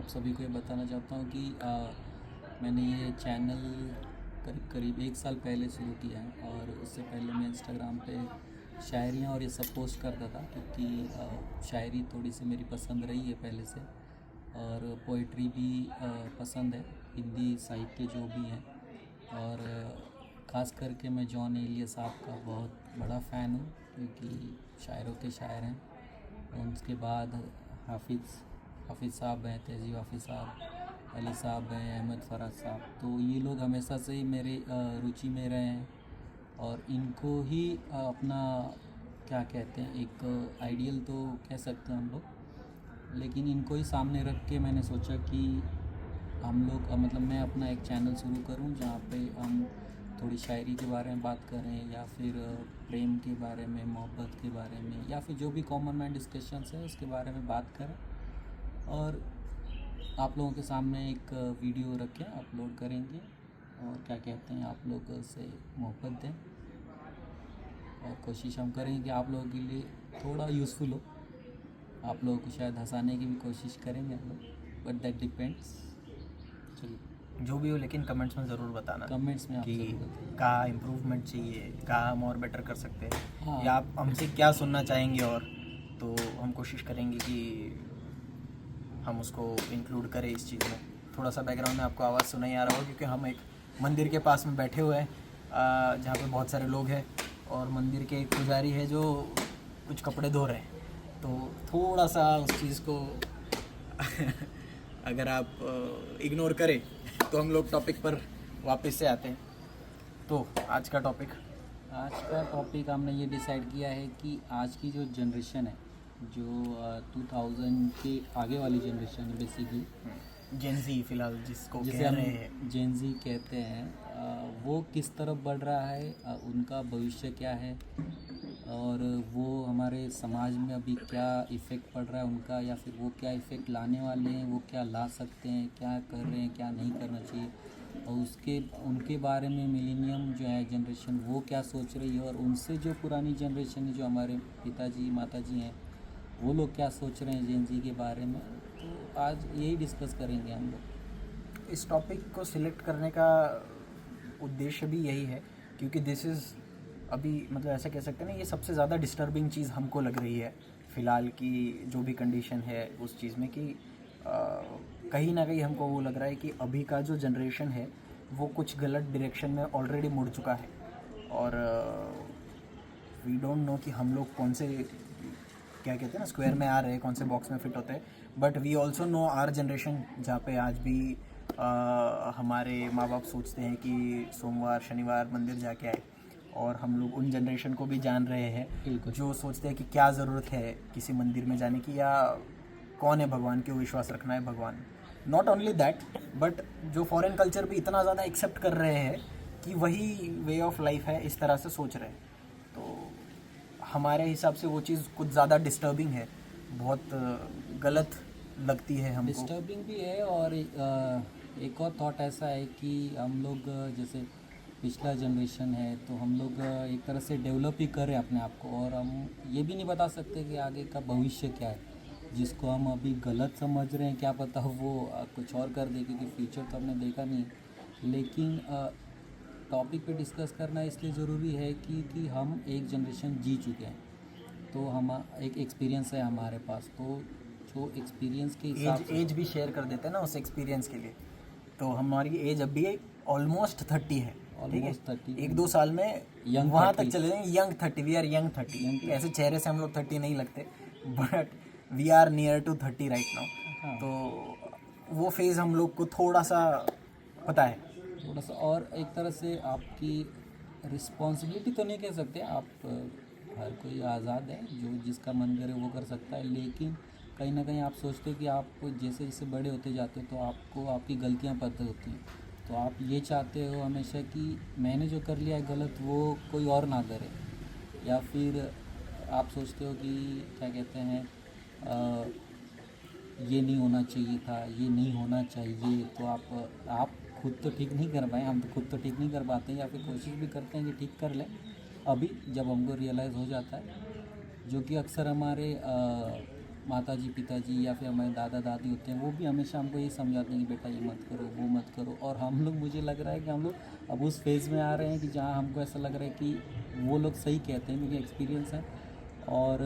आप सभी को ये बताना चाहता हूँ कि मैंने ये चैनल करीब 1 साल पहले शुरू किया है। और उससे पहले मैं इंस्टाग्राम पे शायरियाँ और ये सब पोस्ट करता था, क्योंकि शायरी थोड़ी सी मेरी पसंद रही है पहले से, और पोइट्री भी पसंद है, हिंदी साहित्य जो भी हैं। और ख़ास करके मैं जॉन एलिया साहब का बहुत बड़ा फ़ैन हूँ, क्योंकि शायरों के शायर हैं। उसके बाद हाफिज़ साहब हैं, तहज़ीब हाफिज़ साहब, अली साहब हैं, अहमद फ़राज साहब। तो ये लोग हमेशा से ही मेरे रुचि में रहे हैं, और इनको ही अपना क्या कहते हैं, एक आइडियल तो कह सकते हैं हम लोग। लेकिन इनको ही सामने रख के मैंने सोचा कि हम लोग मतलब मैं अपना एक चैनल शुरू करूं, जहाँ पे हम थोड़ी शायरी के बारे में बात करें, या फिर प्रेम के बारे में, मोहब्बत के बारे में, या फिर जो भी कॉमन मैन डिस्कशंस है उसके बारे में बात करें। और आप लोगों के सामने एक वीडियो रख के अपलोड करेंगे, और क्या कहते हैं, आप लोग से मोहब्बत दें, और कोशिश हम करेंगे कि आप लोगों के लिए थोड़ा यूज़फुल हो। आप लोगों को शायद हंसाने की भी कोशिश करेंगे हम लोग, बट दैट डिपेंड्स। चलिए, जो भी हो, लेकिन कमेंट्स में ज़रूर बताना कमेंट्स में आप कि ज़रूर बताइए कहाँ इम्प्रूवमेंट चाहिए, कहाँ हम और बेटर कर सकते हैं, हाँ। या आप हमसे क्या सुनना चाहेंगे। और तो हम कोशिश करेंगे कि हम उसको इंक्लूड करें इस चीज़ में। थोड़ा सा बैकग्राउंड में आपको आवाज़ सुनाई आ रहा होगा, क्योंकि हम एक मंदिर के पास में बैठे हुए हैं, जहाँ पे बहुत सारे लोग हैं, और मंदिर के एक पुजारी है जो कुछ कपड़े धो रहे हैं। तो थोड़ा सा उस चीज़ को अगर आप इग्नोर करें तो हम लोग टॉपिक पर वापस से आते हैं। तो आज का टॉपिक हमने ये डिसाइड किया है कि आज की जो जनरेशन है, जो 2000 के आगे वाली जनरेशन है, बेसिकली जेनजी फिलहाल जिसको जिसे कह हम रहे हैं, जेनजी कहते हैं, वो किस तरफ बढ़ रहा है, उनका भविष्य क्या है, और वो हमारे समाज में अभी क्या इफ़ेक्ट पड़ रहा है उनका, या फिर वो क्या इफ़ेक्ट लाने वाले हैं, वो क्या ला सकते हैं, क्या कर रहे हैं, क्या नहीं करना चाहिए, और उनके बारे में मिलेनियम जो है जनरेशन, वो क्या सोच रही है, और उनसे जो पुरानी जनरेशन है, जो हमारे पिताजी माताजी हैं, वो लोग क्या सोच रहे हैं जेनजी के बारे में। तो आज यही डिस्कस करेंगे हम लोग। इस टॉपिक को सिलेक्ट करने का उद्देश्य भी यही है, क्योंकि दिस इज़ अभी मतलब ऐसा कह सकते हैं ना, ये सबसे ज़्यादा डिस्टर्बिंग चीज़ हमको लग रही है फ़िलहाल की जो भी कंडीशन है उस चीज़ में, कि कहीं ना कहीं हमको वो लग रहा है कि अभी का जो जनरेशन है वो कुछ गलत डायरेक्शन में ऑलरेडी मुड़ चुका है। और वी डोंट नो कि हम लोग कौन से, क्या कहते हैं ना, स्क्वायर में आ रहे हैं, कौन से बॉक्स में फिट होते हैं। But we also know our generation, जहाँ पे आज भी हमारे माँ बाप सोचते हैं कि सोमवार शनिवार मंदिर जाके आए, और हम लोग उन जनरेशन को भी जान रहे हैं जो सोचते हैं कि क्या ज़रूरत है किसी मंदिर में जाने की, या कौन है भगवान, क्यों विश्वास रखना है भगवान। नॉट ओनली दैट, बट जो फॉरेन कल्चर भी इतना ज़्यादा एक्सेप्ट कर रहे हैं कि वही वे ऑफ लाइफ है, इस तरह से सोच रहे हैं। तो हमारे हिसाब से वो चीज़ कुछ ज़्यादा डिस्टर्बिंग है, बहुत गलत लगती है हमको। डिस्टर्बिंग भी है, और एक और थॉट ऐसा है कि हम लोग जैसे पिछला जनरेशन है, तो हम लोग एक तरह से डेवलप ही कर रहे हैं अपने आप को, और हम ये भी नहीं बता सकते कि आगे का भविष्य क्या है। जिसको हम अभी गलत समझ रहे हैं, क्या पता वो कुछ और कर दे, क्योंकि फ्यूचर तो हमने देखा नहीं है। लेकिन टॉपिक पे डिस्कस करना इसलिए ज़रूरी है कि हम एक जनरेशन जी चुके हैं, तो हम एक एक्सपीरियंस है हमारे पास, तो जो एक्सपीरियंस के हिसाब से एज भी शेयर कर देते हैं ना उस एक्सपीरियंस के लिए। तो हमारी एज अभी ऑलमोस्ट 30 है, ठीक है, 30 1-2 साल में Young वहाँ 30 तक चले जाएंगे। Young 30, we are young 30। ऐसे चेहरे से हम लोग 30 नहीं लगते, but we are near to 30 right now. तो वो फेज़ हम लोग को थोड़ा सा पता है। थोड़ा सा, और एक तरह से आपकी रिस्पॉन्सिबिलिटी तो नहीं कह सकते आप, हर कोई आज़ाद है, जो जिसका मन करे वो कर सकता है। लेकिन कहीं ना कहीं आप सोचते हो कि आप जैसे जैसे बड़े होते जाते हो, तो आपको आपकी गलतियां पता होती हैं, तो आप ये चाहते हो हमेशा कि मैंने जो कर लिया है गलत, वो कोई और ना करे। या फिर आप सोचते हो कि क्या कहते हैं, ये नहीं होना चाहिए था, ये नहीं होना चाहिए। तो आप खुद तो ठीक नहीं कर पाए, हम तो खुद तो ठीक नहीं कर पाते हैं, या फिर कोशिश भी करते हैं कि ठीक कर लें अभी, जब हमको रियलाइज़ हो जाता है, जो कि अक्सर हमारे माताजी पिताजी या फिर हमारे दादा दादी होते हैं, वो भी हमेशा हमको यही समझाते हैं कि बेटा ये मत करो वो मत करो। और हम लोग, मुझे लग रहा है कि हम लोग अब उस फेज़ में आ रहे हैं कि जहाँ हमको ऐसा लग रहा है कि वो लोग सही कहते हैं, क्योंकि एक्सपीरियंस है और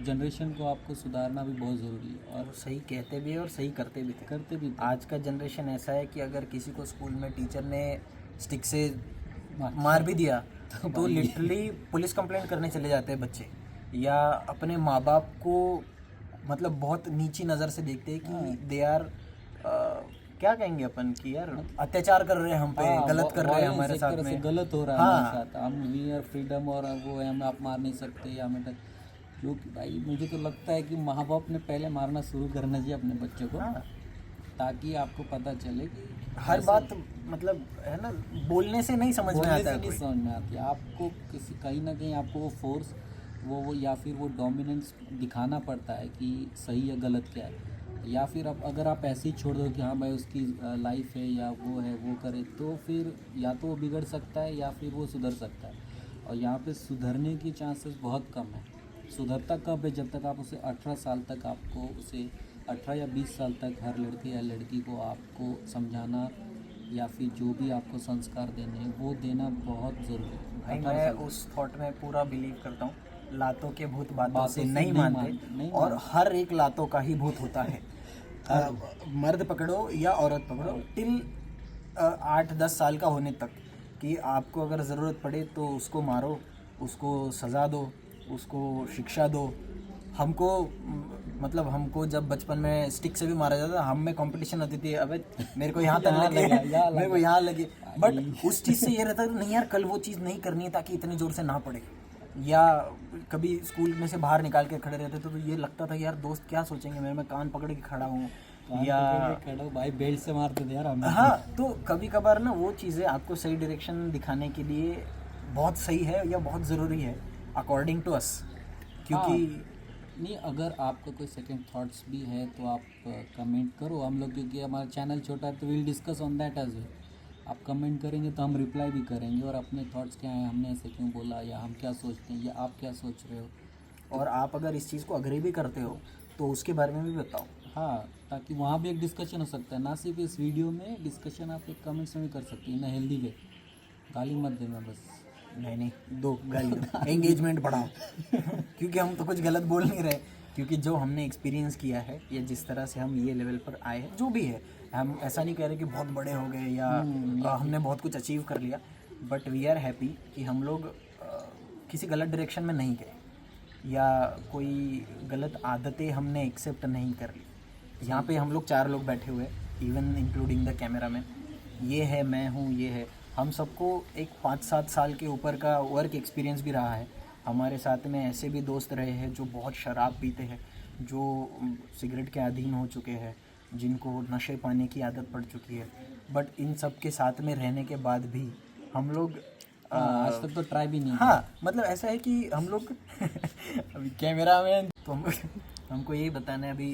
जनरेशन को आपको सुधारना भी बहुत ज़रूरी है। और और सही कहते भी है और सही करते भी थे। करते भी थे। आज का जनरेशन ऐसा है कि अगर किसी को स्कूल में टीचर ने स्टिक से मार भी दिया तो भाई। लिटरली पुलिस कंप्लेंट करने चले जाते हैं बच्चे, या अपने माँ बाप को मतलब बहुत नीची नज़र से देखते हैं कि दे आर क्या कहेंगे अपन कि यार अत्याचार कर रहे हैं हम पे, गलत कर रहे हैं हमारे एक साथ तरह से में। गलत हो रहा है हाँ। हमारे साथ। हम वी आर फ्रीडम और वो है, हमें आप मार नहीं सकते या हमें जो कि भाई मुझे तो लगता है कि माँ बाप ने पहले मारना शुरू करना चाहिए अपने बच्चों को, हाँ, ताकि आपको पता चले कि हर बात मतलब है ना, बोलने से नहीं समझ में बोलने आता से है नहीं कोई। समझ में आती है आपको, किसी कहीं ना कहीं आपको वो फोर्स वो या फिर वो डोमिनेंस दिखाना पड़ता है कि सही या गलत क्या है। या फिर अब अगर आप ऐसे ही छोड़ दो कि हाँ भाई उसकी लाइफ है या वो है वो करे, तो फिर या तो वो बिगड़ सकता है या फिर वो सुधर सकता है। और यहाँ पे सुधरने की चांसेस बहुत कम है। सुधरता कब है? जब तक आप उसे 18 साल तक, आपको उसे 18 या 20 साल तक हर लड़के या लड़की को आपको समझाना या फिर जो भी आपको संस्कार देने हैं वो देना बहुत ज़रूरी है। भाई 18 मैं साल उस थॉट में पूरा बिलीव करता हूँ, लातों के भूत बातों बातों से से नहीं नहीं मानते, और हर एक लातों का ही भूत होता है। मर्द पकड़ो या औरत पकड़ो, टिल 8-10 साल का होने तक, कि आपको अगर ज़रूरत पड़े तो उसको मारो, उसको सज़ा दो, उसको शिक्षा दो। हमको मतलब हमको जब बचपन में स्टिक से भी मारा जाता था, हम में कंपटीशन होती थी, अबे मेरे को यहाँ तक यहाँ लगे, लगा, यहाँ मेरे को लगा। यहाँ लगे। बट उस चीज़ से ये रहता था नहीं यार, कल वो चीज़ नहीं करनी है ताकि इतनी ज़ोर से ना पड़े। या कभी स्कूल में से बाहर निकाल के खड़े रहते थे तो ये लगता था यार दोस्त क्या सोचेंगे, मैं कान पकड़ के खड़ा हूँ, या खड़ो भाई, बेल्ट से मारते थे यार हमें। हाँ। तो कभी कभार ना वो चीज़ें आपको सही डायरेक्शन दिखाने के लिए बहुत सही है या बहुत ज़रूरी है अकॉर्डिंग टू अस, क्योंकि नहीं, अगर आपका कोई सेकंड थॉट्स भी है तो आप कमेंट करो। हम लोग, क्योंकि हमारा चैनल छोटा है तो will discuss on that as well. आप कमेंट करेंगे तो हम रिप्लाई भी करेंगे, और अपने थॉट्स क्या हैं, हमने ऐसे क्यों बोला, या हम क्या सोचते हैं, या आप क्या सोच रहे हो। और आप अगर इस चीज़ को अग्री भी करते हो तो उसके बारे में भी बताओ। हाँ, ताकि वहाँ भी एक डिस्कशन हो सकता है, ना सिर्फ इस वीडियो में डिस्कशन, आप एक कमेंट्स में भी कर सकते हैं इन हेल्दी वे। गाली मत देना बस। नहीं, दो गाली दो, एंगेजमेंट बढ़ाओ। क्योंकि हम तो कुछ गलत बोल नहीं रहे, क्योंकि जो हमने एक्सपीरियंस किया है या जिस तरह से हम ये लेवल पर आए हैं, जो भी है, हम ऐसा नहीं कह रहे कि बहुत बड़े हो गए या हमने बहुत कुछ अचीव कर लिया, बट वी आर हैप्पी कि हम लोग किसी गलत डायरेक्शन में नहीं गए, या कोई गलत आदतें हमने एक्सेप्ट नहीं कर ली। यहाँ पे हम लोग 4 लोग बैठे हुए, इवन इंक्लूडिंग द कैमरामैन, ये है, मैं हूँ, ये है, हम सबको एक 5-7 साल के ऊपर का वर्क एक्सपीरियंस भी रहा है। हमारे साथ में ऐसे भी दोस्त रहे हैं जो बहुत शराब पीते हैं, जो सिगरेट के अधीन हो चुके हैं, जिनको नशे पाने की आदत पड़ चुकी है, बट इन सब के साथ में रहने के बाद भी हम लोग आज तक तो ट्राई भी नहीं किया। हाँ, मतलब ऐसा है कि हम लोग अभी कैमरा में तो हमको यही बताना है अभी,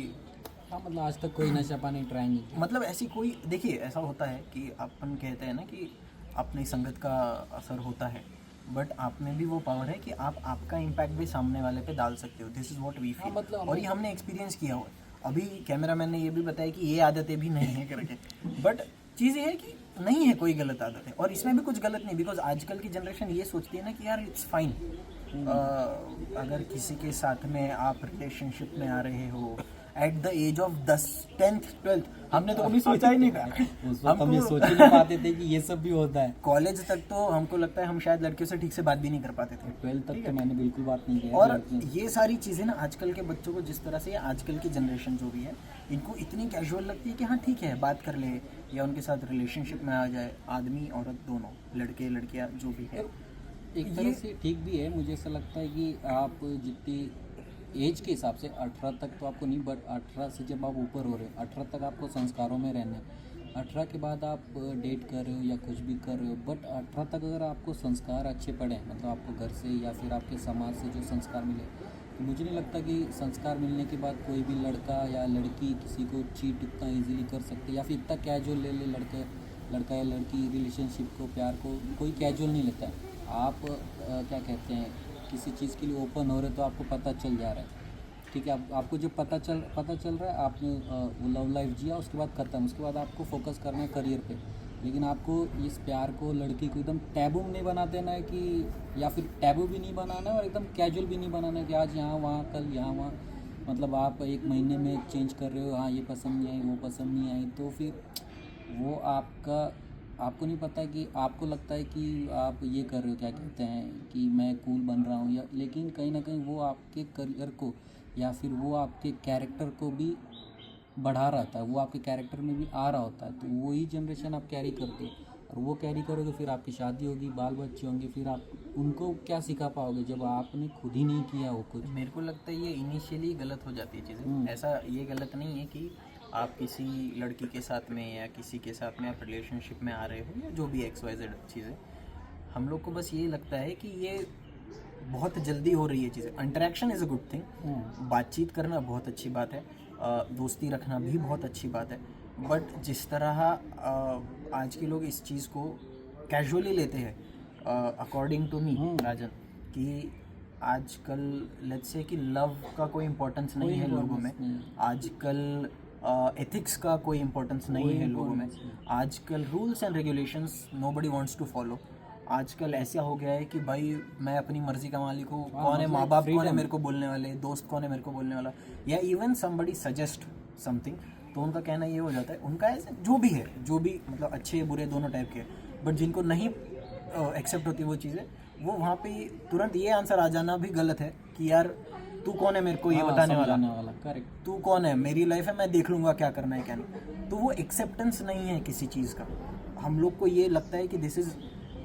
हाँ, मतलब आज तक कोई नशा पानी ट्राई नहीं किया। मतलब ऐसी कोई, देखिए ऐसा होता है कि अपन कहते हैं ना कि अपनी संगत का असर होता है, बट आप में भी वो पावर है कि आप आपका इम्पैक्ट भी सामने वाले पे डाल सकते हो। This is what we feel, मतलब और ये हमने एक्सपीरियंस किया हुआ है। अभी कैमरामैन ने ये भी बताया कि ये आदतें भी नहीं है करके, बट चीज़ ये है कि नहीं है कोई गलत आदत है, और इसमें भी कुछ गलत नहीं, बिकॉज आजकल की जनरेशन ये सोचती है ना कि यार इट्स फाइन, अगर किसी के साथ में आप रिलेशनशिप में आ रहे हो at the age of 10th 12th, हमने तो कभी सोचा ही नहीं था। उस वक्त हम ये सोच ही नहीं पाते थे कि ये सब भी होता है। कॉलेज तक तो हमको लगता है हम शायद लड़कियों से ठीक से बात भी नहीं कर पाते थे। 12th तक तो मैंने बिल्कुल बात नहीं की है और लड़कियों से। ये सारी चीज़ें ना आजकल के बच्चों को, जिस तरह से आजकल की जनरेशन जो भी है, इनको इतनी कैजुअल लगती है कि हाँ ठीक है बात कर ले, या उनके साथ रिलेशनशिप में आ जाए, आदमी औरत दोनों, लड़के लड़कियाँ जो भी है। एक तरह से ठीक भी है। मुझे ऐसा लगता है कि आप जितनी एज के हिसाब से 18 तक तो आपको नहीं, बट 18 से जब आप ऊपर हो रहे हो, 18 तक आपको संस्कारों में रहना है। 18 के बाद आप डेट कर रहे हो या कुछ भी कर रहे हो, बट 18 तक अगर आपको संस्कार अच्छे पड़े, मतलब आपको घर से या फिर आपके समाज से जो संस्कार मिले, तो मुझे नहीं लगता कि संस्कार मिलने के बाद कोई भी लड़का या लड़की किसी को चीट इतना ईजिली कर सकते, या फिर इतना कैजुअल ले ले लड़का या लड़की रिलेशनशिप को, प्यार को कोई कैजुअल नहीं लेता है। आप क्या कहते हैं, किसी चीज़ के लिए ओपन हो रहे तो आपको पता चल जा रहा है। ठीक है, आपको जब पता चल रहा है, आपने वो लव लाइफ जिया, उसके बाद ख़त्म, उसके बाद आपको फोकस करना है करियर पे। लेकिन आपको इस प्यार को, लड़की को एकदम टैबू नहीं बना देना है कि, या फिर टैबू भी नहीं बनाना है और एकदम कैजुअल भी नहीं बनाना है कि आज यहाँ वहाँ कल यहाँ वहाँ, मतलब आप एक महीने में चेंज कर रहे हो, हाँ ये पसंद नहीं आई वो पसंद नहीं आई, तो फिर वो आपको नहीं पता कि आपको लगता है कि आप ये कर रहे हो, क्या कहते हैं कि मैं कूल बन रहा हूँ, या लेकिन कहीं ना कहीं वो आपके करियर को या फिर वो आपके कैरेक्टर को भी बढ़ा रहा था, वो आपके कैरेक्टर में भी आ रहा होता है। तो वही जनरेशन आप कैरी करते हैं, और वो कैरी करोगे, फिर आपकी शादी होगी, बाल बच्चे होंगे, फिर आप उनको क्या सिखा पाओगे जब आपने खुद ही नहीं किया हो कुछ। मेरे को लगता है ये इनिशियली गलत हो जाती है चीज़ें। ऐसा ये गलत नहीं है कि आप किसी लड़की के साथ में या किसी के साथ में आप रिलेशनशिप में आ रहे हो या जो भी XYZ चीज़ें, हम लोग को बस ये लगता है कि ये बहुत जल्दी हो रही है चीज़ें। Interaction is a good thing, बातचीत करना बहुत अच्छी बात है, दोस्ती रखना भी बहुत अच्छी बात है, बट जिस तरह आज के लोग इस चीज़ को कैजुअली लेते हैं, अकॉर्डिंग टू मी राजन, कि आजकल लेट्स से कि लव का कोई इम्पोर्टेंस नहीं है लोगों में, आजकल एथिक्स का कोई इम्पोर्टेंस नहीं है लोगों में, आजकल rules and regulations nobody wants to follow. आजकल ऐसा हो गया है कि भाई मैं अपनी मर्जी का मालिक हूँ, कौन है माँ बाप, कौन है मेरे को बोलने वाले, दोस्त कौन है मेरे को बोलने वाला, या इवन समबडी सजेस्ट समथिंग, तो उनका कहना ये हो जाता है, उनका ऐसे जो भी है, जो भी मतलब अच्छे बुरे दोनों टाइप के, बट जिनको नहीं एक्सेप्ट होती वो चीज़ें, वो वहाँ पे तुरंत ये आंसर आ जाना भी गलत है कि यार तू कौन है मेरे को ये बताने वाला, करेक्ट, तू कौन है, मेरी लाइफ है, मैं देख लूँगा क्या करना है क्या नहीं। तो वो एक्सेप्टेंस नहीं है किसी चीज़ का। हम लोग को ये लगता है कि दिस इज़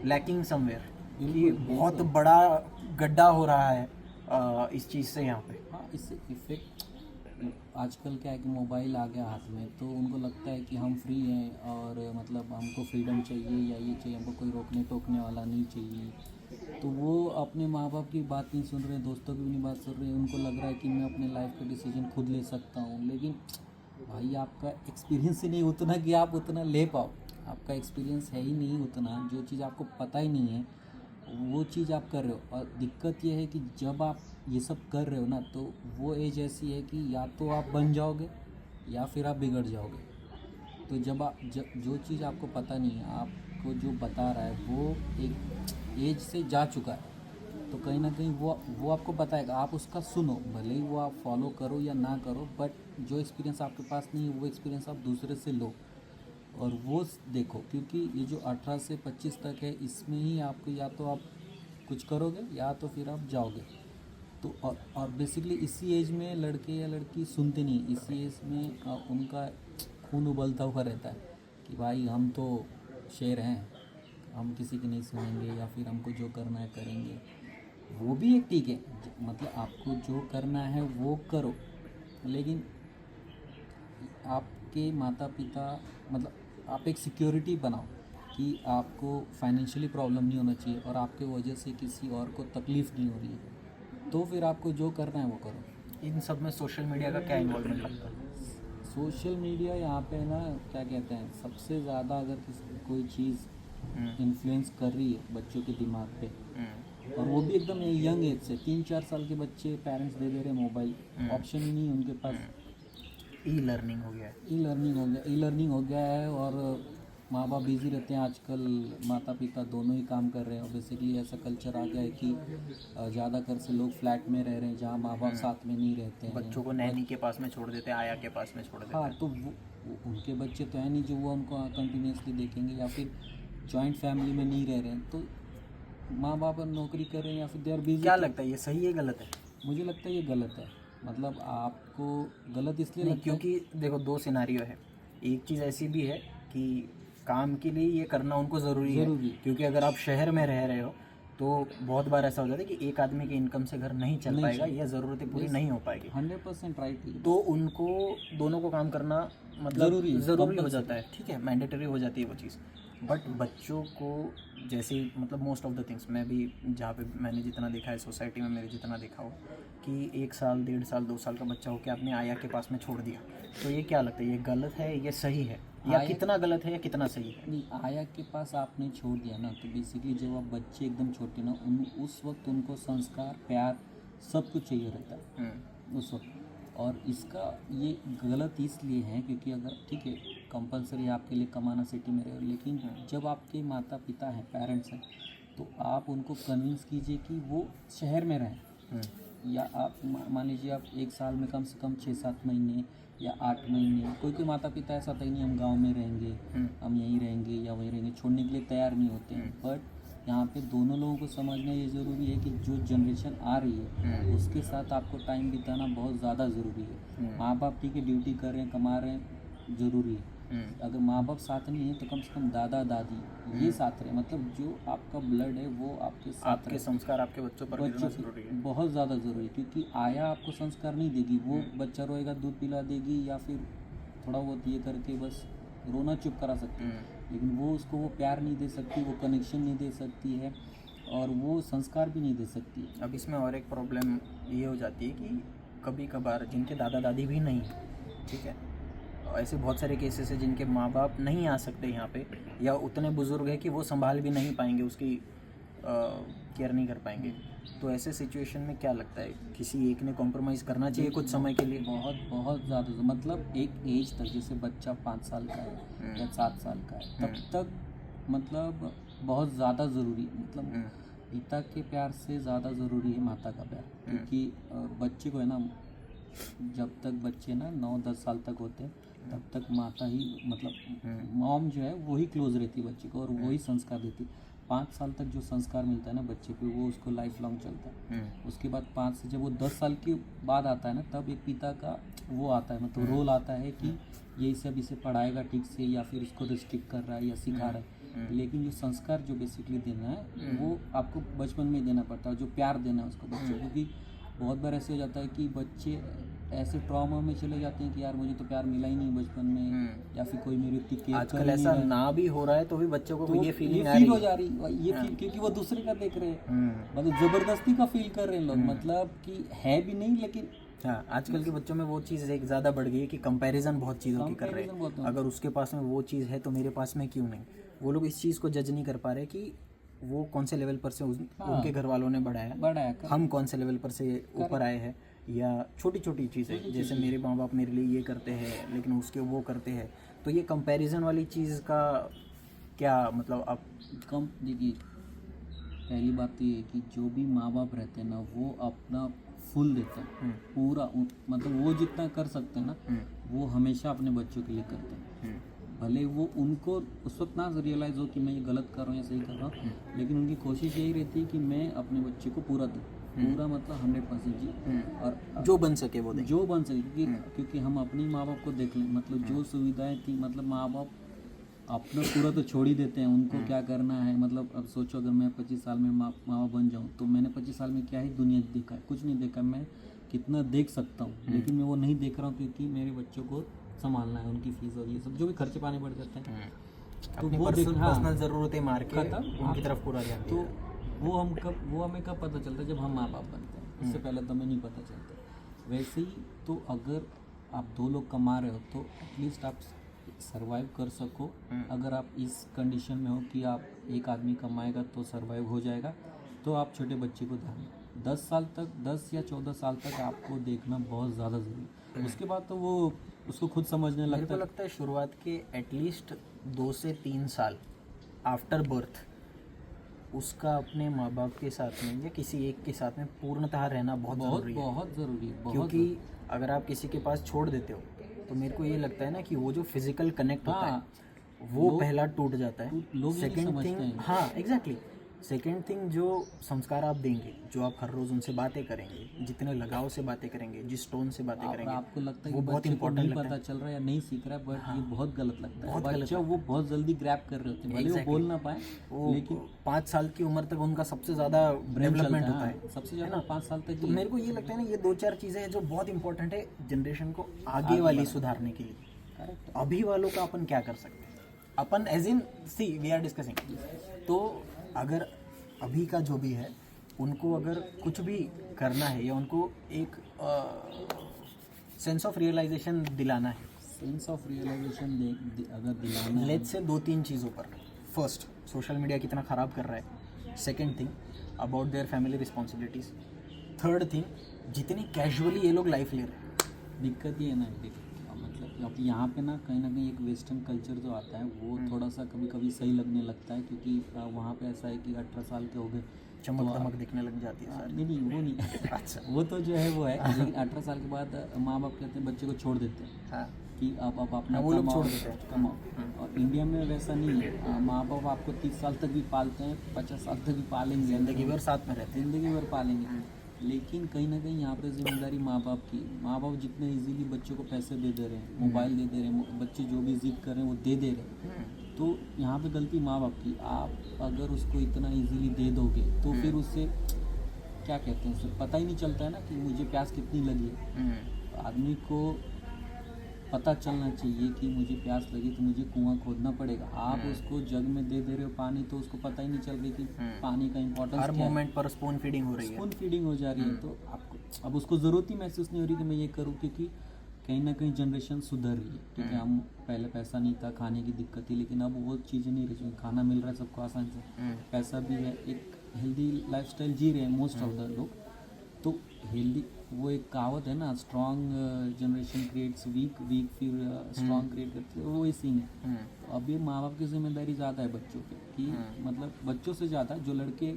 लैकिंग समवेयर, ये बहुत बड़ा गड्ढा हो रहा है इस चीज़ से यहाँ पे। हाँ, इससे इफेक्ट आजकल क्या है कि मोबाइल आ गया हाथ में, तो उनको लगता है कि हम फ्री हैं और मतलब हमको फ्रीडम चाहिए या ये चाहिए, हमको कोई रोकने टोकने वाला नहीं चाहिए। तो वो अपने माँ बाप की बात नहीं सुन रहे, दोस्तों की भी नहीं बात सुन रहे, उनको लग रहा है कि मैं अपने लाइफ का डिसीजन खुद ले सकता हूँ। लेकिन भाई आपका एक्सपीरियंस ही नहीं उतना कि आप उतना ले पाओ, आपका एक्सपीरियंस है ही नहीं उतना, जो चीज़ आपको पता ही नहीं है वो चीज़ आप कर रहे हो। और दिक्कत ये है कि जब आप ये सब कर रहे हो ना, तो वो एज ऐसी है कि या तो आप बन जाओगे या फिर आप बिगड़ जाओगे। तो जब आप जो चीज़ आपको पता नहीं है, आपको जो बता रहा है वो एक एज से जा चुका है, तो कहीं ना कहीं वो आपको बताएगा, आप उसका सुनो, भले ही वो आप फॉलो करो या ना करो, बट जो एक्सपीरियंस आपके पास नहीं है वो एक्सपीरियंस आप दूसरे से लो और वो देखो। क्योंकि ये जो 18 से 25 तक है, इसमें ही आपको या तो आप कुछ करोगे या तो फिर आप जाओगे। तो और बेसिकली इसी एज में लड़के या लड़की सुनते नहीं, इसी एज में उनका खून उबलता हुआ रहता है कि भाई हम तो शेर हैं, हम किसी की नहीं सुनेंगे या फिर हमको जो करना है करेंगे। वो भी एक ठीक है, मतलब आपको जो करना है वो करो, लेकिन आपके माता पिता, मतलब आप एक सिक्योरिटी बनाओ कि आपको फाइनेंशियली प्रॉब्लम नहीं होना चाहिए और आपके वजह से किसी और को तकलीफ़ नहीं हो रही है, तो फिर आपको जो करना है वो करो। इन सब में सोशल मीडिया का क्या इन्वॉल्वमेंट लगता है? सोशल मीडिया यहाँ पे ना, क्या कहते हैं, सबसे ज़्यादा अगर कोई चीज़ इन्फ्लुएंस कर रही है बच्चों के दिमाग पे, और वो भी एकदम यंग एज से, 3-4 साल के बच्चे पेरेंट्स दे रहे मोबाइल, ऑप्शन ही नहीं है उनके पास। ई लर्निंग हो गया है, ई लर्निंग हो गया है, और माँ बाप बिजी रहते हैं आजकल, माता पिता दोनों ही काम कर रहे हैं, और बेसिकली ऐसा कल्चर आ गया है कि ज़्यादातर से लोग फ्लैट में रह रहे हैं जहाँ माँ बाप साथ में नहीं रहते हैं। बच्चों को नैनी के पास में छोड़ देते हैं, आया के पास में छोड़ देते हाँ, हैं। तो वो उनके बच्चे तो हैं नहीं जो वो उनको कंटिन्यूसली देखेंगे, या फिर जॉइंट फैमिली में नहीं रह रहे हैं, तो माँ बाप नौकरी कर रहे हैं या फिर दे आर बिजी। क्या लगता है ये सही है गलत है? मुझे लगता है ये गलत है, मतलब आपको गलत इसलिए नहीं, लगता है क्योंकि देखो दो सिनारियो है। एक चीज़ ऐसी भी है कि काम के लिए ये करना उनको ज़रूरी है, क्योंकि अगर आप शहर में रह रहे हो तो बहुत बार ऐसा हो जाता है कि एक आदमी के इनकम से घर नहीं चल पाएगा या ज़रूरतें पूरी नहीं हो पाएगी। 100% राइट। तो उनको दोनों को काम करना मतलब ज़रूरी हो जाता है, ठीक है, मैंडेटरी हो जाती है वो चीज़। बट बच्चों को जैसे मतलब मोस्ट ऑफ द थिंग्स, मैं भी जहाँ पे मैंने जितना देखा है सोसाइटी में, मेरे जितना देखा हो कि 1 साल 1.5 साल 2 साल का बच्चा हो के आपने आया के पास में छोड़ दिया, तो ये क्या लगता है, ये गलत है, ये सही है, या कितना गलत है या कितना सही है? नहीं, आया के पास आपने छोड़ दिया ना, तो बेसिकली जब आप बच्चे एकदम छोटे ना, उस वक्त उनको संस्कार, प्यार, सब कुछ चाहिए रहता है उस वक्त। और इसका ये गलत इसलिए है क्योंकि अगर ठीक है कंपलसरी आपके लिए कमाना सिटी में रहे, लेकिन जब आपके माता पिता हैं, पेरेंट्स हैं, तो आप उनको कन्विंस कीजिए कि वो शहर में रहें। या आप मान लीजिए आप एक साल में कम से कम 6-7 महीने या 8 महीने, कोई माता पिता ऐसा होता ही नहीं हम गांव में रहेंगे, हम यहीं रहेंगे या वहीं रहेंगे, छोड़ने के लिए तैयार नहीं होते हैं। बट यहाँ पे दोनों लोगों को समझना ये ज़रूरी है कि जो जनरेशन आ रही है उसके साथ आपको टाइम बिताना बहुत ज़्यादा ज़रूरी है। माँ बाप ठीक है ड्यूटी कर रहे हैं, कमा रहे हैं, ज़रूरी है। अगर माँ बाप साथ नहीं है तो कम से कम दादा दादी ये साथ रहे, मतलब जो आपका ब्लड है वो आपके साथ आपके रहे। संस्कार आपके बच्चों पर देना बच्चों जरूरी है। बहुत ज़्यादा ज़रूरी है क्योंकि आया आपको संस्कार नहीं देगी, वो बच्चा रोएगा दूध पिला देगी या फिर थोड़ा बहुत ये करके बस रोना चुप करा सकती है, लेकिन वो उसको वो प्यार नहीं दे सकती, वो कनेक्शन नहीं दे सकती है और वो संस्कार भी नहीं दे सकती है। अब इसमें और एक प्रॉब्लम ये हो जाती है कि कभी कभार जिनके दादा दादी भी नहीं है, ठीक है, ऐसे बहुत सारे केसेस हैं जिनके माँ बाप नहीं आ सकते यहाँ पे या उतने बुजुर्ग हैं कि वो संभाल भी नहीं पाएंगे, उसकी केयर नहीं कर पाएंगे। तो ऐसे सिचुएशन में क्या लगता है किसी एक ने कॉम्प्रोमाइज़ करना चाहिए कुछ समय के लिए? बहुत बहुत ज़्यादा, मतलब एक एज तक, जैसे बच्चा 5 साल का है या 7 साल का है तब तक मतलब बहुत ज़्यादा ज़रूरी, मतलब पिता के प्यार से ज़्यादा ज़रूरी है माता का प्यार। क्योंकि बच्चे को है ना, जब तक बच्चे ना 9-10 साल तक होते हैं तब तक माता ही, मतलब मॉम जो है वही क्लोज रहती है बच्चे को और वही संस्कार देती है। 5 साल तक जो संस्कार मिलता है ना बच्चे को वो उसको लाइफ लॉन्ग चलता है। उसके बाद 5 से जब वो 10 साल के बाद आता है ना तब एक पिता का वो आता है, मतलब रोल आता है कि ये सब इसे पढ़ाएगा ठीक से या फिर इसको रिस्ट्रिक्ट कर रहा है या सिखा रहा है। लेकिन जो संस्कार जो बेसिकली देना है वो आपको बचपन में देना पड़ता है, जो प्यार देना है उसको बच्चे को। क्योंकि बहुत बार ऐसे हो जाता है कि बच्चे ऐसे ट्रॉमा में चले जाते हैं कि यार मुझे तो प्यार मिला ही नहीं बचपन में, या फिर कोई मेरी उतनी केयर कर आजकल ऐसा ना भी हो रहा है तो भी बच्चों को तो ये फीलिंग हो जा रही ये फील, क्योंकि वो दूसरे का देख रहे हैं, मतलब जबरदस्ती का फील कर रहे हैं लोग, मतलब कि है भी नहीं लेकिन। हाँ, आजकल के बच्चों में वो चीज़ एक ज़्यादा बढ़ गई है कि कंपैरिजन बहुत चीज़ों की कर रहे हैं। अगर उसके पास में वो चीज़ है तो मेरे पास में क्यों नहीं? वो लोग इस चीज़ को जज नहीं कर पा रहे कि वो कौन से लेवल पर से उनके घर वालों ने बढ़ाया, हम कौन से लेवल पर से ऊपर आए हैं, या छोटी छोटी चीज़ें जैसे मेरे माँ बाप मेरे लिए ये करते हैं लेकिन उसके वो करते हैं। तो ये कंपैरिजन वाली चीज़ का क्या मतलब आप कम देखिए, पहली बात तो ये है कि जो भी माँ बाप रहते हैं ना वो अपना फुल देते हैं पूरा, मतलब वो जितना कर सकते हैं ना वो हमेशा अपने बच्चों के लिए करते हैं। भले वो उनको उस वक्त ना रियलाइज़ हो कि मैं ये गलत कर रहा हूँ या सही कर रहा हूँ, लेकिन उनकी कोशिश यही रहती है कि मैं अपने बच्चे को पूरा दूँ, पूरा मतलब 100% जी, और जो बन सके वो दें, जो बन सके। क्योंकि हम अपनी माँ बाप को देख लें, मतलब जो सुविधाएं थी, मतलब माँ बाप अपना पूरा तो छोड़ ही देते हैं, उनको क्या करना है। मतलब अब सोचो अगर मैं 25 साल में माँ बाप बन जाऊँ तो मैंने 25 साल में क्या ही दुनिया देखा है, कुछ नहीं देखा। मैं कितना देख सकता हूँ लेकिन मैं वो नहीं देख रहा हूँ क्योंकि मेरे बच्चों को संभालना है, उनकी फीस और ये सब जो भी खर्चे पाने पड़ जाते हैं तो वो पर्सनल ज़रूरतें मार के उनकी तरफ पूरा ध्यान तो वो हमें कब पता चलता है जब हम माँ बाप बनते हैं, उससे पहले तो हमें नहीं पता चलता। वैसे ही तो अगर आप 2 लोग कमा रहे हो तो एटलीस्ट आप सरवाइव कर सको। अगर आप इस कंडीशन में हो कि आप एक आदमी कमाएगा तो सरवाइव हो जाएगा, तो आप छोटे बच्चे को ध्यान 10 साल तक, 10 या 14 साल तक आपको देखना बहुत ज़्यादा ज़रूरी है। उसके बाद तो वो उसको खुद समझने लगता है। मेरे को लगता है शुरुआत के एटलीस्ट 2 से 3 साल आफ्टर बर्थ उसका अपने माँ बाप के साथ में या किसी एक के साथ में पूर्णतः रहना बहुत ज़रूरी है। बहुत ज़रूरी है, क्योंकि अगर आप किसी के पास छोड़ देते हो तो मेरे को ये लगता है ना कि वो जो फिजिकल कनेक्ट होता है वो पहला टूट जाता है। सेकंड थिंग, हाँ एग्जैक्टली, सेकंड थिंग जो संस्कार आप देंगे, जो आप हर रोज़ उनसे बातें करेंगे, जितने लगाव से बातें करेंगे, जिस टोन से बातें करेंगे, आपको लगता है वो कि बहुत इंपॉर्टेंट नहीं पता चल रहा है या नहीं सीख रहा है, बट ये बहुत गलत लगता है। बच्चा वो बहुत जल्दी ग्रैब कर रहे होते हैं, भले वो बोल ना पाए, लेकिन 5 साल की उम्र तक उनका सबसे ज़्यादा डेवलपमेंट होता है, सबसे ज़्यादा 5 साल तक। तो मेरे को ये लगता है ना ये 2-4 चीज़ें हैं जो बहुत इंपॉर्टेंट है जनरेशन को आगे वाली सुधारने के लिए। अभी वालों का अपन क्या कर सकते हैं, अपन as in see we are discussing, तो अगर अभी का जो भी है उनको अगर कुछ भी करना है या उनको एक सेंस ऑफ रियलाइजेशन दिलाना है, सेंस ऑफ रियलाइजेशन अगर दिलाना है, लेट्स से 2-3 चीज़ों पर। फर्स्ट, सोशल मीडिया कितना ख़राब कर रहा है। Second thing, about their family responsibilities. Third thing, जितनी कैजुअली ये लोग लाइफ ले रहे हैं, दिक्कत ये है ना, देखो मतलब अब यहाँ पे ना कहीं एक वेस्टर्न कल्चर जो आता है वो थोड़ा सा कभी कभी सही लगने लगता है, क्योंकि वहाँ पे ऐसा है कि 18 साल के हो गए चमक दमक दिखने लग जाती है सारी। नहीं वो नहीं अच्छा। वो तो जो है वो है, लेकिन 18 साल के बाद माँ बाप कहते हैं बच्चे को छोड़ देते हैं हाँ कि आप अपना हाँ, वो लोग कमाओ छोड़ देते हैं। कमाओ। और इंडिया में वैसा नहीं है, माँ बाप आपको 30 साल तक भी पालते हैं, 50 साल तक भी पालेंगे, जिंदगी भर साथ में रहते हैं। ज़िंदगी भर पालेंगे। लेकिन कहीं ना कहीं यहाँ पे जिम्मेदारी माँ बाप की, माँ बाप जितने इजीली बच्चों को पैसे दे रहे हैं, मोबाइल दे रहे हैं, बच्चे जो भी जिद कर रहे हैं वो दे रहे हैं, तो यहाँ पे गलती माँ बाप की। आप अगर उसको इतना इजीली दे दोगे तो फिर उससे क्या कहते हैं, उससे पता ही नहीं चलता है ना कि मुझे प्यास कितनी लगी है। आदमी को पता चलना चाहिए कि मुझे प्यास लगी तो मुझे कुआं खोदना पड़ेगा। आप उसको जग में दे रहे हो पानी, तो उसको पता ही नहीं चल रही कि पानी का इम्पोर्टेंस हर क्या है। मोमेंट पर स्पून फीडिंग हो रही है। स्पून फीडिंग हो जा रही है, तो आपको अब उसको ज़रूरत ही महसूस नहीं हो रही कि मैं ये करूँ, क्योंकि कहीं ना कहीं जनरेशन सुधर रही है। ठीक है, हम पहले पैसा नहीं था, खाने की दिक्कत थी, लेकिन अब वो चीज़ें नहीं रही, खाना मिल रहा है सबको आसान से, पैसा भी है, एक हेल्दी लाइफस्टाइल जी रहे हैं मोस्ट ऑफ द लोग। तो हेल्दी, वो एक कहावत है ना, स्ट्रॉन्ग जनरेशन क्रिएट्स वीक, फिर स्ट्रॉन्ग क्रिएट करती है, वो इसी में। तो अब ये माँ बाप की जिम्मेदारी ज़्यादा है बच्चों पे, कि मतलब बच्चों से ज़्यादा जो लड़के,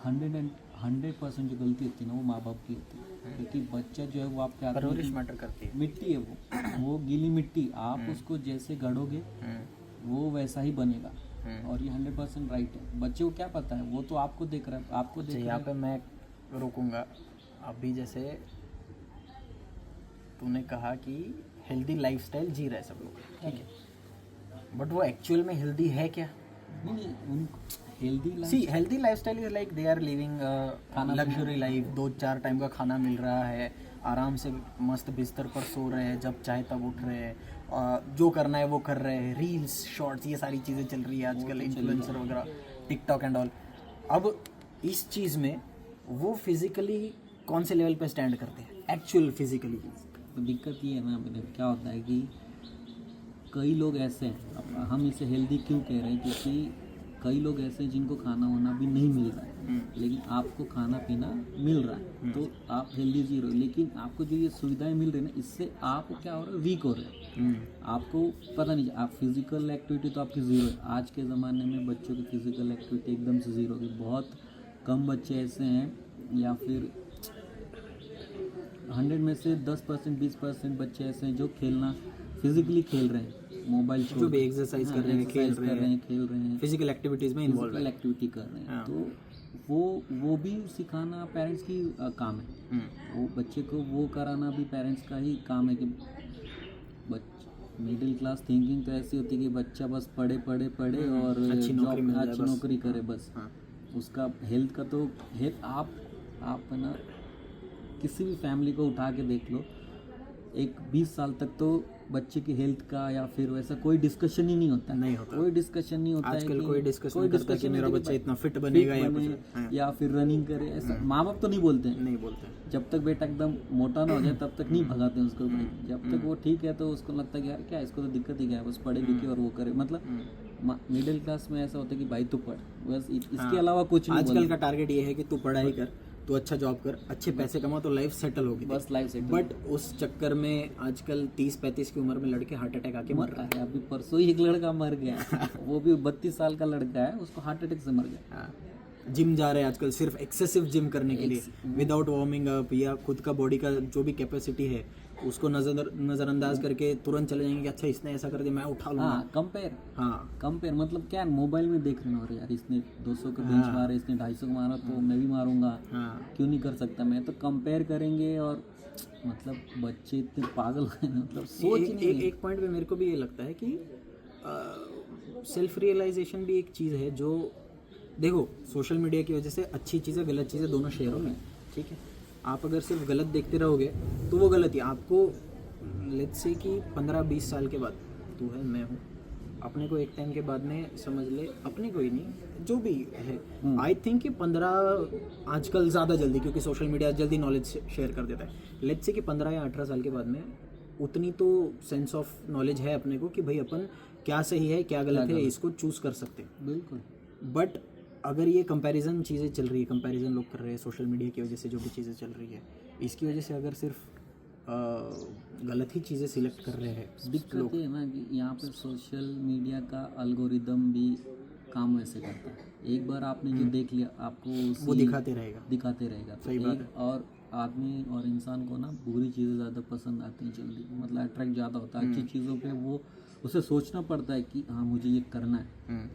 100% जो गलती होती है ना वो माँ बाप की होती है, क्योंकि बच्चा जो है वो आपके हाथ परवरिश में मैटर करती है। मिट्टी है, वो गीली मिट्टी, आप उसको जैसे गढ़ोगे वो वैसा ही बनेगा। और ये 100% राइट है। बच्चे को क्या पता है, वो तो आपको देख रहा है, आपको देख रहा यहाँ है। पे मैं रोकूंगा। अभी जैसे तूने कहा कि हेल्दी लाइफस्टाइल जी रहे सब लोग, ठीक है, बट वो एक्चुअल में हेल्दी है क्या? नहीं उन हेल्दी सी healthy lifestyle is like they are living luxury life, 2-4 time का खाना मिल रहा है, आराम से मस्त बिस्तर पर सो रहे हैं, जब चाहे तब उठ रहे हैं, जो करना है वो कर रहे हैं, रील्स शॉर्ट्स ये सारी चीज़ें चल रही है आजकल, इन्फ्लुएंसर वगैरह, टिकटॉक एंड ऑल। अब इस चीज़ में वो फिजिकली कौन से लेवल पे स्टैंड करते हैं एक्चुअल फिजिकली? तो दिक्कत ये है ना, मैंने क्या होता है कि कई लोग ऐसे हैं, अब हम इसे हेल्दी क्यों कह रहे हैं, क्योंकि कई लोग ऐसे हैं जिनको खाना वाना भी नहीं मिल रहा है, लेकिन आपको खाना पीना मिल रहा है, तो आप हेल्दी जी रहे हो। लेकिन आपको जो ये सुविधाएं मिल रही है ना, इससे आप क्या हो रहा है, वीक हो रहे हैं। आपको पता नहीं, आप फिजिकल एक्टिविटी तो आपकी ज़ीरो है। आज के ज़माने में बच्चों की फिजिकल एक्टिविटी एकदम से ज़ीरो है। बहुत कम बच्चे ऐसे हैं, या फिर 100 में से 10%, 20% बच्चे ऐसे हैं जो खेलना, फिजिकली खेल रहे हैं, मोबाइल जो भी एक्सरसाइज कर रहे हैं, खेल रहे हैं, फिजिकल एक्टिविटीज़ में इन्वॉल्व फिजिकल एक्टिविटी कर रहे हैं, तो वो भी सिखाना पेरेंट्स की काम है। वो बच्चे को वो कराना भी पेरेंट्स का ही काम है। कि मिडिल क्लास थिंकिंग तो ऐसी होती है कि बच्चा बस पढ़े और अच्छी नौकरी करे बस। उसका हेल्थ का तो आप ना किसी भी फैमिली को उठा के देख लो, एक 20 साल तक तो बच्चे की हेल्थ का या फिर वैसा कोई डिस्कशन ही नहीं होता। कोई डिस्कशन नहीं होता आजकल, है कोई डिस्कशन कि मेरा बच्चा इतना फिट बनेगा या फिर रनिंग करे, ऐसा माँ बाप तो नहीं बोलते जब तक बेटा एकदम मोटा ना हो जाए तब तक नहीं भगाते हैं उसको। जब तक वो ठीक है तो उसको लगता है कि यार क्या इसको तो दिक्कत ही क्या है, बस पढ़े लिखे और वो करे। मतलब मिडिल क्लास में ऐसा होता है कि भाई तू पढ़, बस इसके अलावा कुछ नहीं। आजकल का टारगेट ये है कि तू पढ़ाई कर, तो अच्छा जॉब कर, अच्छे पैसे कमा, तो लाइफ सेटल होगी, बस लाइफ सेटल। बट उस चक्कर में आजकल 30-35 की उम्र में लड़के हार्ट अटैक आके मर रहा है। अभी परसों ही एक लड़का मर गया वो भी 32 साल का लड़का है, उसको हार्ट अटैक से मर गया। जिम जा रहे हैं आजकल सिर्फ एक्सेसिव जिम करने के लिए, विदाउट वार्मिंग अप, या खुद का बॉडी का जो भी कैपेसिटी है उसको नज़रअंदाज करके तुरंत चले जाएंगे कि अच्छा इसने ऐसा कर दिया मैं उठा लूँगा। कंपेयर मतलब क्या, मोबाइल में देख रहे हो, यार इसने 200 का बेंच मारा, इसने 250 मारा, तो मैं भी मारूंगा, क्यों नहीं कर सकता मैं। तो कंपेयर करेंगे, और मतलब बच्चे इतने पागल हैं, मतलब सोच नहीं। एक पॉइंट पे मेरे को भी ये लगता है कि सेल्फ रियलाइजेशन भी एक चीज़ है जो, देखो सोशल मीडिया की वजह से अच्छी चीज़ें गलत चीज़ें दोनों शेयर हो रही हैं, ठीक है। आप अगर सिर्फ गलत देखते रहोगे तो वो गलत ही आपको, लेट्स से कि 15-20 साल के बाद तू है मैं हूँ, अपने को एक टाइम के बाद में समझ ले, अपने को ही नहीं जो भी है, आई थिंक कि 15 आजकल ज़्यादा जल्दी, क्योंकि सोशल मीडिया जल्दी नॉलेज शेयर कर देता है, लेट्स से कि 15 या 18 साल के बाद में उतनी तो सेंस ऑफ नॉलेज है अपने को कि भाई अपन क्या सही है क्या गलत है इसको चूज़ कर सकते हैं। बिल्कुल। बट अगर ये कंपैरिजन चीज़ें चल रही है, कंपैरिजन लोग कर रहे हैं सोशल मीडिया की वजह से, जो भी चीज़ें चल रही है, इसकी वजह से अगर सिर्फ गलत ही चीज़ें सिलेक्ट कर रहे हैं दिक्कत ये है ना कि यहाँ पे सोशल मीडिया का अल्गोरिदम भी काम वैसे करता है। एक बार आपने जो देख लिया आपको वो दिखाते रहेगा। तो सही बात एक और आदमी और इंसान को ना बुरी चीज़ें ज़्यादा पसंद आती हैं जल्दी, मतलब अट्रैक्ट ज़्यादा होता है। अच्छी चीज़ों पे वो उसे सोचना पड़ता है कि हाँ मुझे ये करना है,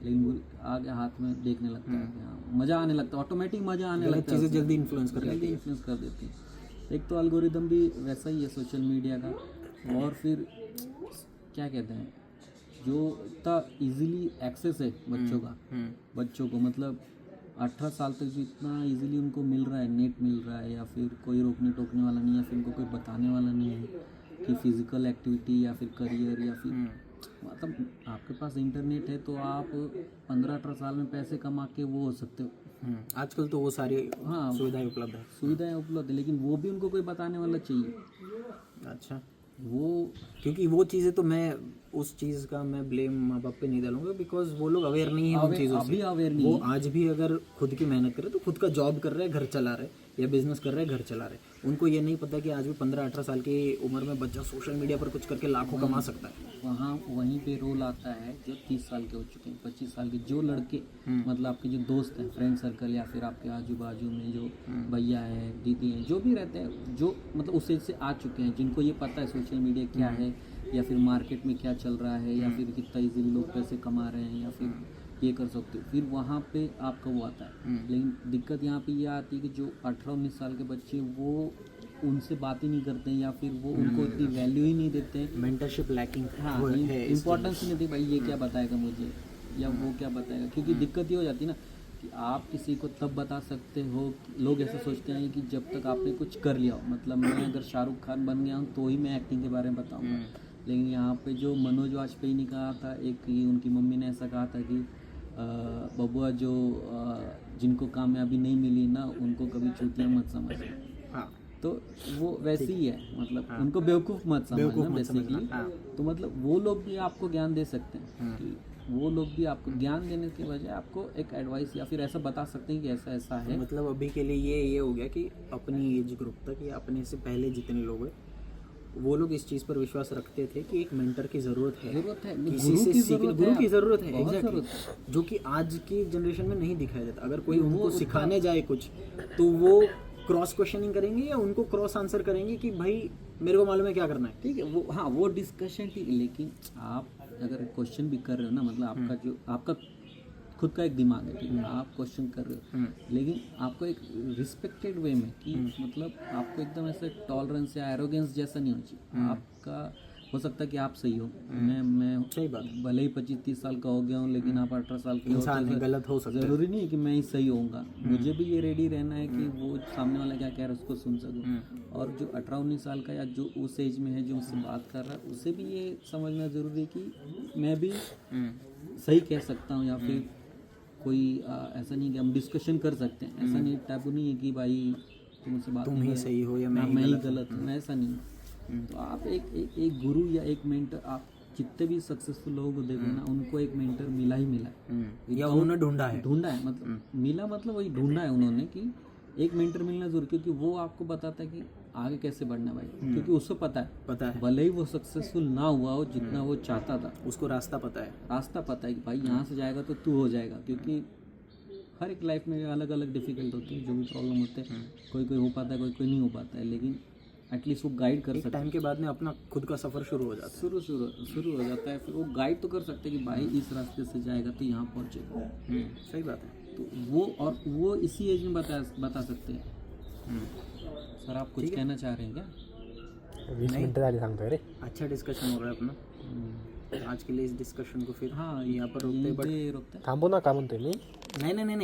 लेकिन वो आगे हाथ में देखने लगता है कि हाँ मज़ा आने लगता है, ऑटोमेटिक मज़ा आने लगता है, चीज़ें जल्दी इन्फ्लुएंस कर जल्दी इन्फ्लुएंस कर देती है। एक तो एल्गोरिदम भी वैसा ही है सोशल मीडिया का, और फिर क्या कहते हैं जो इतना इजीली एक्सेस है बच्चों को मतलब 18 साल तक जो इतना इजीली उनको मिल रहा है, नेट मिल रहा है, या फिर कोई रोकने टोकने वाला नहीं, या फिर उनको कोई बताने वाला नहीं है कि फिज़िकल एक्टिविटी या फिर करियर या फिर मतलब आपके पास इंटरनेट है तो आप 15-18 साल में पैसे कमा के वो हो सकते हो। आजकल तो वो सारी सुविधाएं उपलब्ध है, लेकिन वो भी उनको कोई बताने वाला चाहिए। अच्छा, वो क्योंकि वो चीज़ें तो मैं उस चीज़ का मैं ब्लेम माँ बाप पे नहीं डालूंगा, बिकॉज वो लोग अवेयर नहीं है उन चीज़ों से। अवेयर नहीं वो आज भी अगर खुद की मेहनत करे तो खुद का जॉब कर रहे हैं, घर चला रहे, या बिजनेस कर रहे हैं, घर चला रहे। उनको ये नहीं पता कि आज भी 15-18 साल की उम्र में बच्चा सोशल मीडिया पर कुछ करके लाखों कमा सकता है। वहीं पे रोल आता है जो 30 साल के हो चुके हैं, 25 साल के जो लड़के मतलब आपके जो दोस्त हैं, फ्रेंड सर्कल, या फिर आपके आजू बाजू में जो भैया है, दीदी हैं, जो भी रहते हैं, जो मतलब उस एज से आ चुके हैं, जिनको ये पता है सोशल मीडिया क्या है, या फिर मार्केट में क्या चल रहा है, या फिर कितना इजीली लोग पैसे कमा रहे हैं, या फिर ये कर सकते हो, फिर वहाँ पे आपका वो आता है। लेकिन दिक्कत यहाँ पे ये आती है कि जो 18-19 साल के बच्चे वो उनसे बात ही नहीं करते हैं, या फिर वो उनको इतनी वैल्यू ही नहीं देते हैं, मेंटरशिप लैकिंग है, इम्पोर्टेंस नहीं देती भाई ये क्या बताएगा मुझे या वो क्या बताएगा। क्योंकि दिक्कत ये हो जाती है ना कि आप किसी को तब बता सकते हो, लोग ऐसा सोचते हैं कि जब तक आपने कुछ कर लिया हो, मतलब मैं अगर शाहरुख खान बन गया हूँ तो ही मैं एक्टिंग के बारे में बताऊँगा। लेकिन यहाँ पे जो मनोज वाजपेयी ने कहा था, एक उनकी मम्मी ने ऐसा कहा था कि बबुआ जो जिनको कामयाबी नहीं मिली ना उनको कभी चूतिया मत समझना। हाँ, तो वो वैसे ही है, मतलब उनको बेवकूफ़ मत समझना बेसिकली। तो मतलब वो लोग भी आपको ज्ञान दे सकते हैं कि वो लोग भी आपको ज्ञान देने के बजाय आपको एक एडवाइस या फिर ऐसा बता सकते हैं कि ऐसा ऐसा है। मतलब अभी के लिए ये हो गया कि अपनी एज ग्रुप तक या अपने से पहले जितने लोग हैं वो लोग इस चीज़ पर विश्वास रखते थे कि एक मेंटर की ज़रूरत है, किसी से सीखने, गुरु की ज़रूरत है, एग्जैक्टली, जो कि आज की जनरेशन में नहीं दिखाया जाता। अगर कोई उनको सिखाने जाए कुछ तो वो क्रॉस क्वेश्चनिंग करेंगे या उनको क्रॉस आंसर करेंगे कि भाई मेरे को मालूम है क्या करना है। ठीक है, वो हाँ वो डिस्कशन ठीक है, लेकिन आप अगर क्वेश्चन भी कर रहे हो ना, मतलब आपका जो आपका खुद का एक दिमाग है, ठीक है, आप क्वेश्चन कर रहे हो, लेकिन आपको एक रिस्पेक्टेड वे में कि मतलब आपको एकदम ऐसे टॉलरेंस या एरोगेंस जैसा नहीं होना चाहिए। आपका हो सकता है कि आप सही हो, मैं सही बात, भले ही 25-30 साल का हो गया हूँ, लेकिन आप 18 साल के इंसान है, गलत हो सकता है। ज़रूरी नहीं है कि मैं ही सही होऊंगा, मुझे भी ये रेडी रहना है कि वो सामने वाला क्या कह रहा है उसको सुन सकूँ। और जो 18-19 साल का या जो उस एज में है जो मुझसे बात कर रहा है उसे भी ये समझना ज़रूरी है कि मैं भी सही कह सकता हूँ, या फिर कोई ऐसा नहीं कि हम डिस्कशन कर सकते हैं, ऐसा नहीं टैबू नहीं है कि भाई तुमसे बात तुम ही सही हो या मैं ही गलत हूँ, ऐसा नहीं। तो आप एक गुरु या एक मेंटर, आप जितने भी सक्सेसफुल लोगों को देखो ना उनको एक मेंटर मिला ही मिला है, या उन्होंने ढूंढा है मतलब मिला मतलब वही ढूंढा है उन्होंने कि एक मेंटर मिलना जरूर, क्योंकि वो आपको बताता है कि आगे कैसे बढ़ना भाई, क्योंकि उसको पता है भले ही वो सक्सेसफुल ना हुआ हो जितना वो चाहता था, उसको रास्ता पता है कि भाई यहाँ से जाएगा तो तू हो जाएगा। क्योंकि हर एक लाइफ में अलग अलग डिफिकल्ट होती है, जो भी प्रॉब्लम होते हैं, कोई हो पाता है, कोई नहीं हो पाता है, लेकिन एटलीस्ट वो गाइड कर सकता है। टाइम के बाद में अपना खुद का सफ़र शुरू हो जाता है, शुरू हो जाता है, फिर वो गाइड तो कर सकते हैं कि भाई इस रास्ते से जाएगा तो यहाँ पहुँचेगा। सही बात है। तो वो इसी एज में बता सकते हैं। सर आप कुछ कहना चाह रहे हैं क्या? 20 मिनट झाली सांगतोय रे। अच्छा डिस्कशन हो रहा है अपना। आज के लिए इस डिस्कशन को फिर हाँ यहाँ पर रोकते हैं, रोकते थांबू नका म्हणतोय मी। नहीं